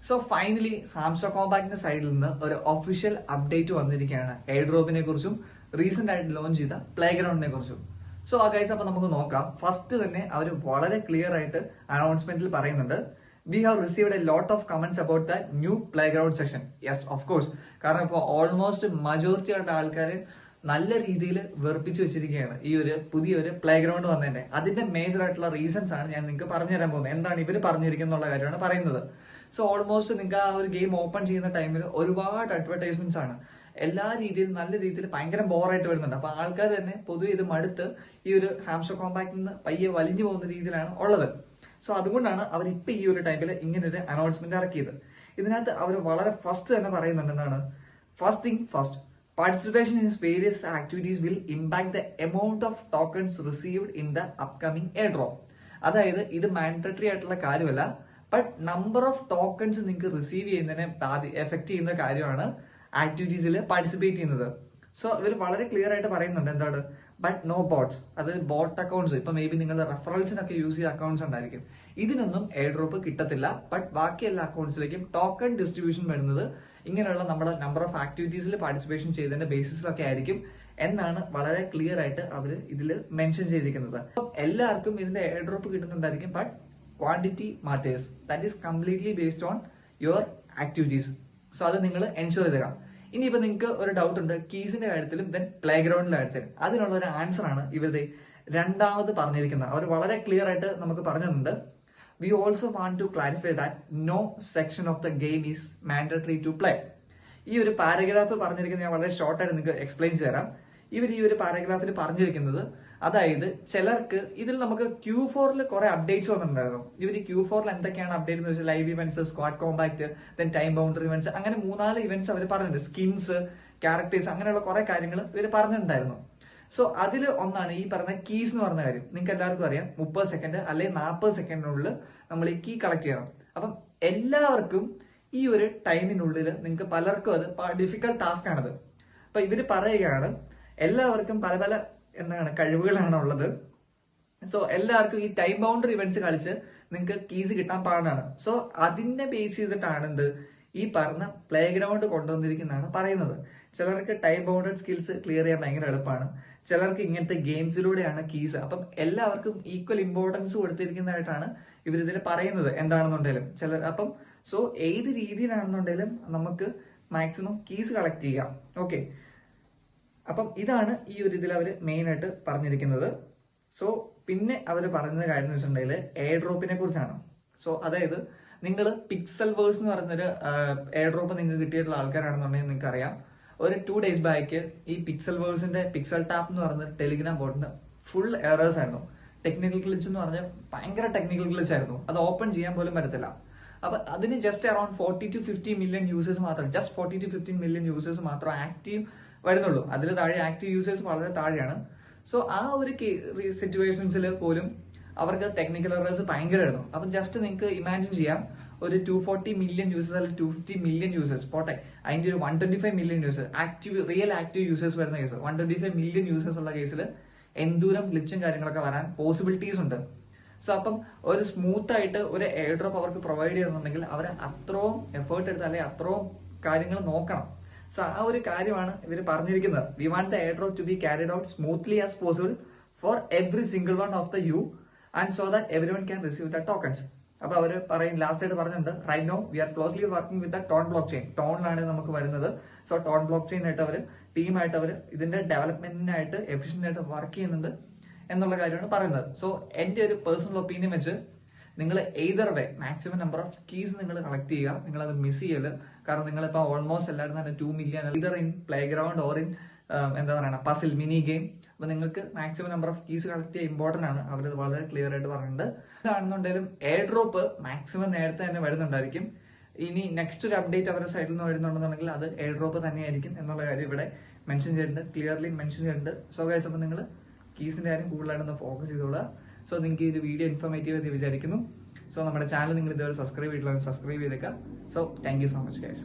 So finally hamster കോമ്പാക്ടിന്റെ സൈഡിൽ നിന്ന് ഒരു ഒഫീഷ്യൽ അപ്ഡേറ്റ് വന്നിരിക്കുകയാണ് എയർ ഡ്രോപ്പിനെ കുറിച്ചും റീസെന്റ് ആയിട്ട് ലോഞ്ച് ചെയ്ത പ്ലേ ഗ്രൗണ്ടിനെ കുറിച്ചും. സോ ആ ഗൈസ് അപ്പൊ നമുക്ക് നോക്കാം. ഫസ്റ്റ് തന്നെ അവർ വളരെ ക്ലിയർ ആയിട്ട് അനൗൺസ്മെന്റിൽ പറയുന്നുണ്ട്, we have received a lot of comments about the new play ground session. Yes, of course. കാരണം ഇപ്പോൾ ഓൾമോസ്റ്റ് മജോറിറ്റി ആയിട്ട് ആൾക്കാർ നല്ല രീതിയിൽ വെറുപ്പിച്ച് വെച്ചിരിക്കുകയാണ് ഈ ഒരു പുതിയൊരു പ്ലേ ഗ്രൗണ്ട് വന്നതിന്റെ. അതിന്റെ മേജർ ആയിട്ടുള്ള റീസൺസ് ആണ് ഞാൻ നിങ്ങൾക്ക് പറഞ്ഞു തരാൻ പോകുന്നത്. എന്താണ് ഇവർ പറഞ്ഞിരിക്കുന്നുള്ള കാര്യമാണ് പറയുന്നത്. സോ ഓൾമോസ്റ്റ് നിങ്ങൾക്ക് ആ ഒരു ഗെയിം ഓപ്പൺ ചെയ്യുന്ന ടൈമിൽ ഒരുപാട് അഡ്വർടൈസ്മെന്റ്സ് ആണ്. എല്ലാ രീതിയിലും നല്ല രീതിയിൽ ഭയങ്കര ബോറായിട്ട് വരുന്നുണ്ട്. അപ്പൊ ആൾക്കാർ തന്നെ പൊതുവെ ഇത് മടുത്ത് ഈ ഒരു ഹാംസ്റ്റർ കോമ്പാക്ടിൽ നിന്ന് പയ്യെ വലിഞ്ഞു പോകുന്ന രീതിയിലാണ് ഉള്ളത്. സോ അതുകൊണ്ടാണ് അവർ ഇപ്പൊ ഈ ഒരു ടൈമിൽ ഇങ്ങനെ ഒരു അനൗൺസ്മെന്റ് ഇറക്കിയത്. ഇതിനകത്ത് അവർ വളരെ ഫസ്റ്റ് തന്നെ പറയുന്നുണ്ട് എന്താണ്, first thing first, participation in various activities will impact the amount of tokens received in the upcoming airdrop. അതായത് ഇത് മാൻഡറ്ററി ആയിട്ടുള്ള കാര്യമല്ല, ബട്ട് നമ്പർ ഓഫ് ടോക്കൺസ് നിങ്ങൾക്ക് റിസീവ് ചെയ്യുന്നതിനെ എഫക്ട് ചെയ്യുന്ന കാര്യമാണ് ആക്ടിവിറ്റീസിൽ പാർട്ടിസിപ്പേറ്റ് ചെയ്യുന്നത്. സോ ഇവർ വളരെ ക്ലിയർ ആയിട്ട് പറയുന്നുണ്ട് എന്താണ്, ബട്ട് നോ ബോട്ട്സ്, അതായത് ബോട്ട് അക്കൗണ്ട്സ്, ഇപ്പൊ മേ ബി നിങ്ങളുടെ റെഫറൽസിനൊക്കെ യൂസ് ചെയ്ത അക്കൗണ്ട്സ് ഉണ്ടായിരിക്കും, ഇതിനൊന്നും എയർ ഡ്രോപ്പ് കിട്ടത്തില്ല. ബട്ട് ബാക്കി എല്ലാ അക്കൗണ്ട്സിലേക്കും ടോക്കൺ ഡിസ്ട്രിബ്യൂഷൻ വരുന്നത് ഇങ്ങനെയുള്ള നമ്മുടെ നമ്പർ ഓഫ് ആക്ടിവിറ്റീസിൽ പാർട്ടിസിപ്പേഷൻ ചെയ്തതിന്റെ ബേസിസിലൊക്കെ ആയിരിക്കും എന്നാണ് വളരെ ക്ലിയർ ആയിട്ട് അവർ ഇതിൽ മെൻഷൻ ചെയ്തിരിക്കുന്നത്. അപ്പം എല്ലാവർക്കും ഇതിന്റെ എയർ ഡ്രോപ്പ് കിട്ടുന്നുണ്ടായിരിക്കും, but quantity matters, that is completely based on your activities. So അത് നിങ്ങൾ എൻഷുർ ചെയ്തുക. ഇനിയിപ്പോ നിങ്ങൾക്ക് ഒരു ഡൗട്ട് ഉണ്ട് കീസിന്റെ കാര്യത്തിലും ദെൻ പ്ലേ ഗ്രൗണ്ടിന്റെ കാര്യത്തിലും, അതിനുള്ള ഒരു ആൻസർ ആണ് ഇവരുടെ രണ്ടാമത് പറഞ്ഞിരിക്കുന്നത്. അവർ വളരെ ക്ലിയർ ആയിട്ട് നമുക്ക് പറഞ്ഞിട്ടുണ്ട്, we also want to clarify that no section of the game is mandatory to play. ഈ ഒരു പാരഗ്രാഫ് പറഞ്ഞിരിക്കുന്നത് ഞാൻ വളരെ ഷോർട്ട് ആയിട്ട് നിങ്ങൾക്ക് എക്സ്പ്ലെയിൻ ചെയ്ത് തരാം. ഇവർ ഈ ഒരു പാരഗ്രാഫിൽ പറഞ്ഞിരിക്കുന്നത്, അതായത് ചിലർക്ക് ഇതിൽ നമുക്ക് Q4ൽ കുറെ അപ്ഡേറ്റ്സ് വന്നിട്ടുണ്ടായിരുന്നു. ഇവർ Q4ൽ എന്തൊക്കെയാണ് അപ്ഡേറ്റ് എന്ന് വെച്ചാൽ live events, squad compact, then time boundary events, അങ്ങനെ 3-4 ഇവന്റ്സ് അവർ പറഞ്ഞിട്ടുണ്ട്. സ്കിൻസ്, ക്യാരക്ടേഴ്സ്, അങ്ങനെയുള്ള കുറെ കാര്യങ്ങൾ ഇവർ പറഞ്ഞിട്ടുണ്ടായിരുന്നു. സോ അതിൽ ഒന്നാണ് ഈ പറഞ്ഞ കീസ് എന്ന് പറഞ്ഞ കാര്യം. നിങ്ങൾക്ക് എല്ലാവർക്കും അറിയാം 30 സെക്കൻഡ് അല്ലെങ്കിൽ 40 സെക്കൻഡിനുള്ളിൽ നമ്മൾ ഈ കീ കളക്ട് ചെയ്യണം. അപ്പം എല്ലാവർക്കും ഈ ഒരു ടൈമിനുള്ളിൽ നിങ്ങൾക്ക് പലർക്കും അത് ഡിഫിക്കൽട്ട് ടാസ്ക് ആണത്. അപ്പൊ ഇവര് പറയുകയാണ് എല്ലാവർക്കും പല പല എന്താണ് കഴിവുകളാണ് ഉള്ളത്. സോ എല്ലാവർക്കും ഈ ടൈം ബൗണ്ടറി ഇവന്റ്സ് കളിച്ച് നിങ്ങൾക്ക് കീസ് കിട്ടാൻ പാടാണ്. സോ അതിനെ ബേസ് ചെയ്തിട്ടാണ് എന്ത് ഈ പറഞ്ഞ പ്ലേ ഗ്രൗണ്ട് കൊണ്ടുവന്നിരിക്കുന്നതാണ് പറയുന്നത്. ചിലർക്ക് ടൈം ബൗണ്ടഡ് സ്കിൽസ് ക്ലിയർ ചെയ്യാൻ ഭയങ്കര എളുപ്പമാണ്, ചിലർക്ക് ഇങ്ങനത്തെ ഗെയിംസിലൂടെയാണ് കീസ്. അപ്പം എല്ലാവർക്കും ഈക്വൽ ഇമ്പോർട്ടൻസ് കൊടുത്തിരിക്കുന്നതായിട്ടാണ് ഇവരിതിൽ പറയുന്നത് എന്താണെന്നുണ്ടെങ്കിലും. അപ്പം സോ ഏത് രീതിയിലാണെന്നുണ്ടെങ്കിലും നമുക്ക് മാക്സിമം കീസ് കളക്ട് ചെയ്യാം. ഓക്കെ, അപ്പം ഇതാണ് ഈ ഒരു ഇതിൽ അവർ മെയിൻ ആയിട്ട് പറഞ്ഞിരിക്കുന്നത്. സോ പിന്നെ അവർ പറയുന്ന കാര്യം എന്ന് വെച്ചിട്ടുണ്ടെങ്കിൽ എയർ ഡ്രോപ്പിനെ കുറിച്ചാണ്. സോ അതായത് നിങ്ങൾ പിക്സൽ വേഴ്സ് എന്ന് പറയുന്നൊരു എയർ ഡ്രോപ്പ് നിങ്ങൾക്ക് കിട്ടിയിട്ടുള്ള ആൾക്കാരാണെന്നുണ്ടെങ്കിൽ നിങ്ങൾക്ക് അറിയാം, ഒരു 2 days ബാക്ക് ഈ പിക്സൽ വേഴ്സിന്റെ പിക്സൽ ടാപ്പ് എന്ന് പറയുന്ന ടെലിഗ്രാം ബോട്ടിന് ഫുൾ എറേഴ്സ് ആയിരുന്നു. ടെക്നിക്കൽ ഗ്ലിച്ച് എന്ന് പറഞ്ഞാൽ ഭയങ്കര ടെക്നിക്കൽ ഗ്ലിച്ച് ആയിരുന്നു. അത് ഓപ്പൺ ചെയ്യാൻ പോലും പറ്റത്തില്ല. അപ്പൊ അതിന് just around 40 to 50 million users മാത്രം, ജസ്റ്റ് 40 to 50 മില്യൺ യൂസേഴ്സ് മാത്രം ആക്റ്റീവ് വരുന്നുള്ളൂ. അതിൽ താഴെ ആക്റ്റീവ് യൂസേഴ്സ് വളരെ താഴെയാണ്. സോ ആ ഒരു സിറ്റുവേഷൻസിൽ പോലും അവർക്ക് ടെക്നിക്കൽ എറേഴ്സ് ഭയങ്കരമായിരുന്നു. അപ്പം ജസ്റ്റ് നിങ്ങൾക്ക് ഇമാജിൻ ചെയ്യാം, ഒരു 240 മില്യൺ യൂസേഴ്സ് അല്ലെങ്കിൽ 250 മില്യൺ യൂസേഴ്സ് പോട്ടെ, അതിന്റെ ഒരു 125 million users active real active users വരുന്ന കേസ്, 125 മില്യൺ യൂസേഴ്സ് ഉള്ള കേസിൽ എന്തോരം ഗ്ലിച്ചും കാര്യങ്ങളൊക്കെ വരാൻ പോസിബിലിറ്റീസ് ഉണ്ട്. സോ അപ്പം ഒരു സ്മൂത്ത് ആയിട്ട് ഒരു എയർ ഡ്രോപ്പ് അവർക്ക് പ്രൊവൈഡ് ചെയ്യുന്നുണ്ടെങ്കിൽ അവർ അത്രയും എഫേർട്ട് എടുത്ത് അല്ലെങ്കിൽ അത്രയും കാര്യങ്ങൾ നോക്കണം. സോ ആ ഒരു കാര്യമാണ് ഇവർ പറഞ്ഞിരിക്കുന്നത്. We want the air drop to be carried out smoothly as possible for every single one of the you and so that every one can receive the tokens. അപ്പൊ അവർ പറയും ലാസ്റ്റ് ആയിട്ട് പറഞ്ഞിട്ടുണ്ട്, right no we are closely working with the TON blockchain. ടോണിലാണ് നമുക്ക് വരുന്നത്. So tone block chain ആയിട്ട് അവർ ടീമായിട്ട് അവർ ഇതിന്റെ ഡെവലപ്മെന്റിനായിട്ട് എഫിഷ്യന്റ് ആയിട്ട് വർക്ക് ചെയ്യുന്നുണ്ട് എന്നുള്ള കാര്യമാണ് പറയുന്നത്. സോ എന്റെ ഒരു പേഴ്സണൽ ഒപ്പീനിയൻ വെച്ച് നിങ്ങൾ either way maximum number of keys നിങ്ങൾ കളക്ട് ചെയ്യുക, നിങ്ങൾ അത് മിസ് ചെയ്യല്. കാരണം നിങ്ങളിപ്പോ ഓൾമോസ്റ്റ് എല്ലാവരും തന്നെ 2 million ether in playground or in എന്താ പറയുക പസിൽ മിനി ഗെയിം. അപ്പൊ നിങ്ങൾക്ക് maximum number of keys collect ചെയ്യാൻ ഇമ്പോർട്ടന്റ് ആണ്. അവർ വളരെ ക്ലിയർ ആയിട്ട് പറഞ്ഞിട്ടുണ്ട്. ഇതാണെന്നുണ്ടെങ്കിലും എയർ ഡ്രോപ്പ് മാക്സിമം നേരത്തെ തന്നെ വരുന്നുണ്ടായിരിക്കും. ഇനി നെക്സ്റ്റ് ഒരു അപ്ഡേറ്റ് അവരുടെ സൈഡിൽ നിന്ന് വരുന്നുണ്ടെന്നുണ്ടെങ്കിൽ അത് എയർ ഡ്രോപ്പ് തന്നെയായിരിക്കും എന്നുള്ള കാര്യം ഇവിടെ മെൻഷൻ ചെയ്തിട്ടുണ്ട്, ക്ലിയർലി മെൻഷൻ ചെയ്തിട്ടുണ്ട്. സോ ഗൈസ്, അപ്പൊ നിങ്ങൾ കീസിന്റെ കാര്യം കൂടുതലായിട്ടൊന്ന് ഫോക്കസ് ചെയ്തോളുക. സോ നിങ്ങൾക്ക് ഈ വീഡിയോ ഇൻഫോർമേറ്റീവ് എന്ന് വിചാരിക്കുന്നു. സോ നമ്മുടെ ചാനൽ നിങ്ങൾ ഇതുവരെ സബ്സ്ക്രൈബ് ചെയ്തിട്ടുള്ള സബ്സ്ക്രൈബ് ചെയ്തേക്കാം. So thank you so much guys.